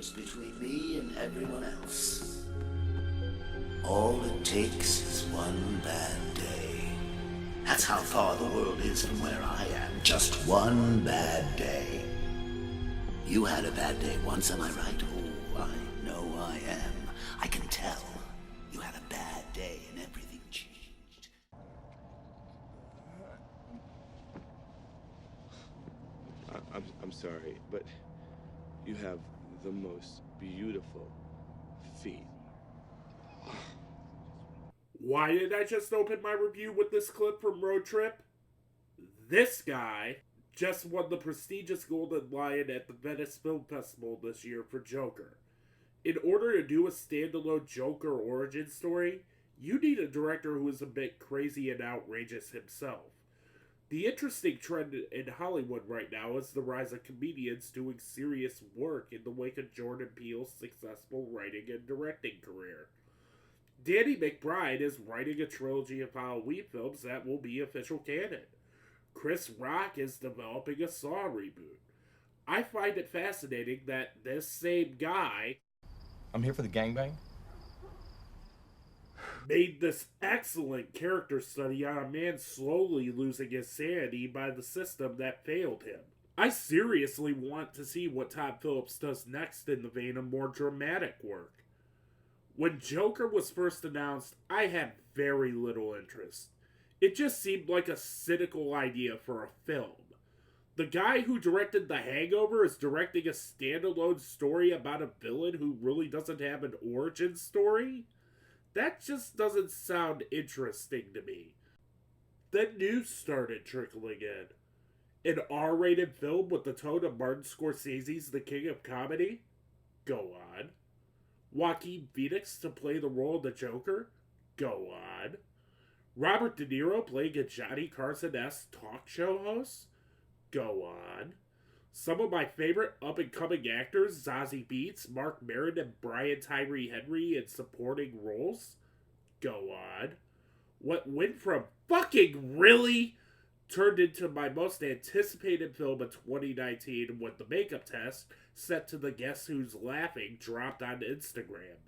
difference between me and everyone else. All it takes is one bad day. That's how far the world is from where I am. Just one bad day. You had a bad day once, am I right? Oh, I know I am. I can tell. You had a bad day and everything changed. I'm sorry, but you have the most beautiful feet. Why did I just open my review with this clip from Road Trip? This guy just won the prestigious Golden Lion at the Venice Film Festival this year for Joker. In order to do a standalone Joker origin story, you need a director who is a bit crazy and outrageous himself. The interesting trend in Hollywood right now is the rise of comedians doing serious work in the wake of Jordan Peele's successful writing and directing career. Danny McBride is writing a trilogy of Halloween films that will be official canon. Chris Rock is developing a Saw reboot. I find it fascinating that this same guy I'm here for the gangbang. made this excellent character study on a man slowly losing his sanity by the system that failed him. I seriously want to see what Todd Phillips does next in the vein of more dramatic work. When Joker was first announced, I had very little interest. It just seemed like a cynical idea for a film. The guy who directed The Hangover is directing a standalone story about a villain who really doesn't have an origin story? That just doesn't sound interesting to me. Then news started trickling in. An R-rated film with the tone of Martin Scorsese's The King of Comedy? Go on. Joaquin Phoenix to play the role of the Joker? Go on. Robert De Niro playing a Johnny Carson-esque talk show host? Go on. Some of my favorite up-and-coming actors, Zazie Beetz, Mark Maron, and Brian Tyree Henry in supporting roles? Go on. What went from fucking really turned into my most anticipated film of 2019 when the makeup test set to the Guess Who's Laughing dropped on Instagram.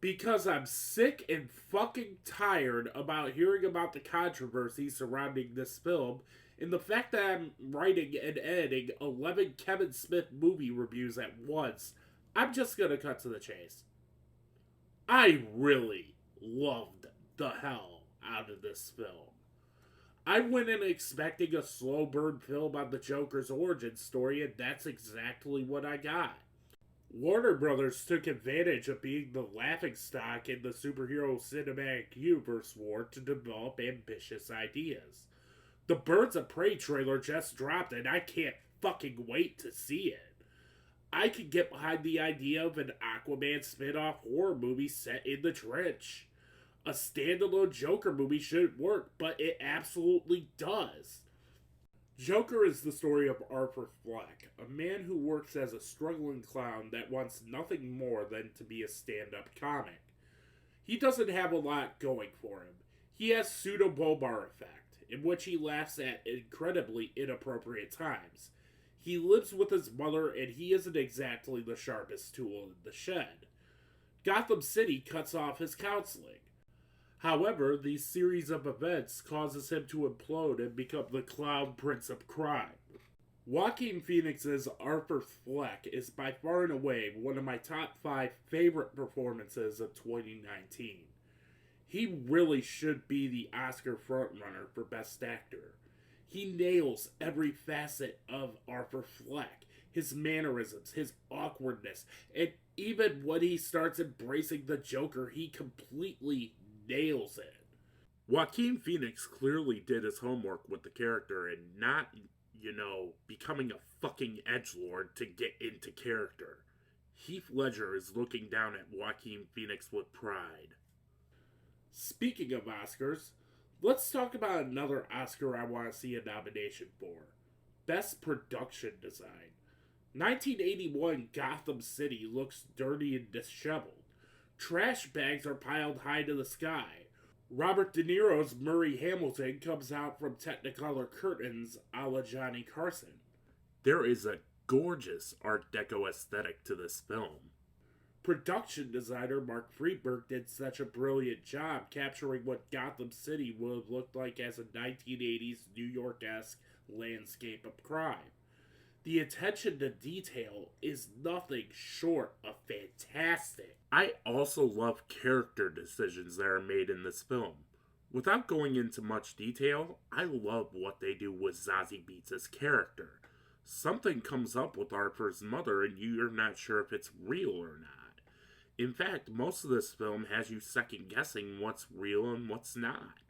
Because I'm sick and fucking tired about hearing about the controversy surrounding this film and the fact that I'm writing and editing 11 Kevin Smith movie reviews at once. I'm just gonna cut to the chase. I really loved the hell out of this film. I went in expecting a slow burn film on the Joker's origin story, and that's exactly what I got. Warner Brothers took advantage of being the laughingstock in the superhero cinematic universe war to develop ambitious ideas. The Birds of Prey trailer just dropped, and I can't fucking wait to see it. I could get behind the idea of an Aquaman spin-off horror movie set in the trench. A standalone Joker movie shouldn't work, but it absolutely does. Joker is the story of Arthur Fleck, a man who works as a struggling clown that wants nothing more than to be a stand-up comic. He doesn't have a lot going for him. He has pseudo-Bobar effect, in which he laughs at incredibly inappropriate times. He lives with his mother, and he isn't exactly the sharpest tool in the shed. Gotham City cuts off his counseling. However, the series of events causes him to implode and become the Clown Prince of Crime. Joaquin Phoenix's Arthur Fleck is by far and away one of my top 5 favorite performances of 2019. He really should be the Oscar frontrunner for Best Actor. He nails every facet of Arthur Fleck, his mannerisms, his awkwardness, and even when he starts embracing the Joker, he completely nails it. Joaquin Phoenix clearly did his homework with the character and not, becoming a fucking edgelord to get into character. Heath Ledger is looking down at Joaquin Phoenix with pride. Speaking of Oscars, let's talk about another Oscar I want to see a nomination for. Best Production Design. 1981 Gotham City looks dirty and disheveled. Trash bags are piled high to the sky. Robert De Niro's Murray Hamilton comes out from Technicolor curtains a la Johnny Carson. There is a gorgeous Art Deco aesthetic to this film. Production designer Mark Friedberg did such a brilliant job capturing what Gotham City would have looked like as a 1980s New York-esque landscape of crime. The attention to detail is nothing short of fantastic. I also love character decisions that are made in this film. Without going into much detail, I love what they do with Zazie Beetz' character. Something comes up with Arthur's mother and you're not sure if it's real or not. In fact, most of this film has you second guessing what's real and what's not.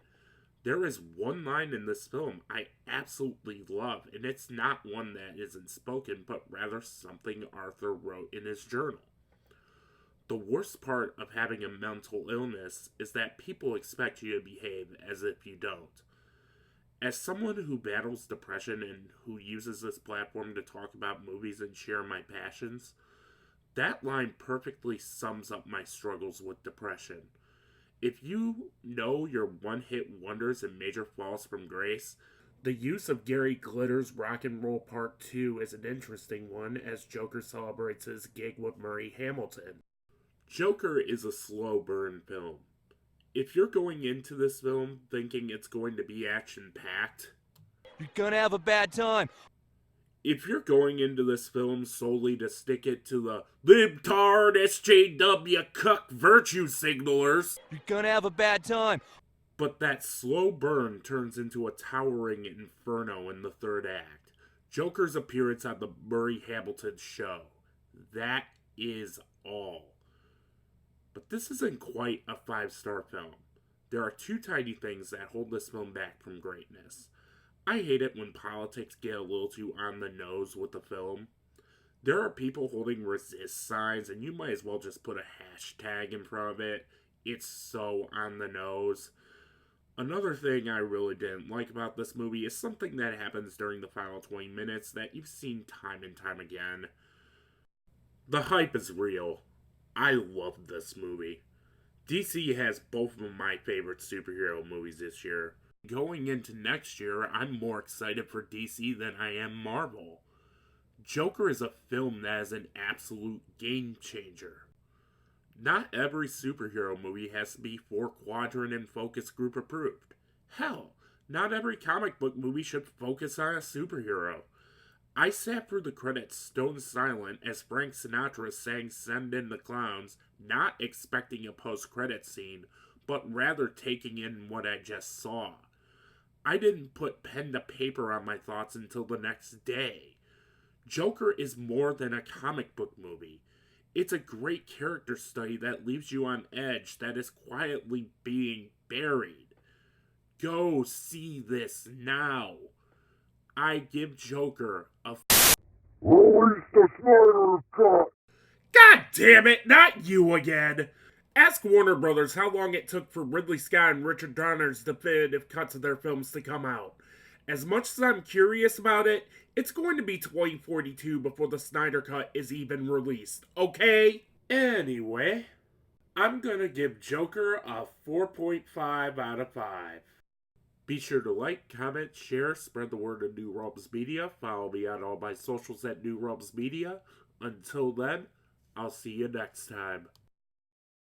There is one line in this film I absolutely love, and it's not one that isn't spoken, but rather something Arthur wrote in his journal. The worst part of having a mental illness is that people expect you to behave as if you don't. As someone who battles depression and who uses this platform to talk about movies and share my passions, that line perfectly sums up my struggles with depression. If you know your one-hit wonders and major falls from grace, the use of Gary Glitter's Rock and Roll Part 2 is an interesting one as Joker celebrates his gig with Murray Hamilton. Joker is a slow burn film. If you're going into this film thinking it's going to be action-packed, you're gonna have a bad time. If you're going into this film solely to stick it to the libtard SJW cuck virtue signalers, you're gonna have a bad time. But that slow burn turns into a towering inferno in the third act. Joker's appearance on the Murray Hamilton show. That is all. But this isn't quite a 5-star film. There are two tiny things that hold this film back from greatness. I hate it when politics get a little too on the nose with the film. There are people holding resist signs, and you might as well just put a hashtag in front of it. It's so on the nose. Another thing I really didn't like about this movie is something that happens during the final 20 minutes that you've seen time and time again. The hype is real. I love this movie. DC has both of my favorite superhero movies this year. Going into next year, I'm more excited for DC than I am Marvel. Joker is a film that is an absolute game changer. Not every superhero movie has to be 4-quadrant and focus group approved. Hell, not every comic book movie should focus on a superhero. I sat through the credits stone silent as Frank Sinatra sang Send in the Clowns, not expecting a post-credit scene, but rather taking in what I just saw. I didn't put pen to paper on my thoughts until the next day. Joker is more than a comic book movie. It's a great character study that leaves you on edge that is quietly being buried. Go see this now. I give Joker a Release the Snyder Cut! God damn it, not you again! Ask Warner Brothers how long it took for Ridley Scott and Richard Donner's definitive cuts of their films to come out. As much as I'm curious about it, it's going to be 2042 before the Snyder Cut is even released, okay? Anyway, I'm gonna give Joker a 4.5 out of 5. Be sure to like, comment, share, spread the word of New Realms Media. Follow me on all my socials at New Realms Media. Until then, I'll see you next time.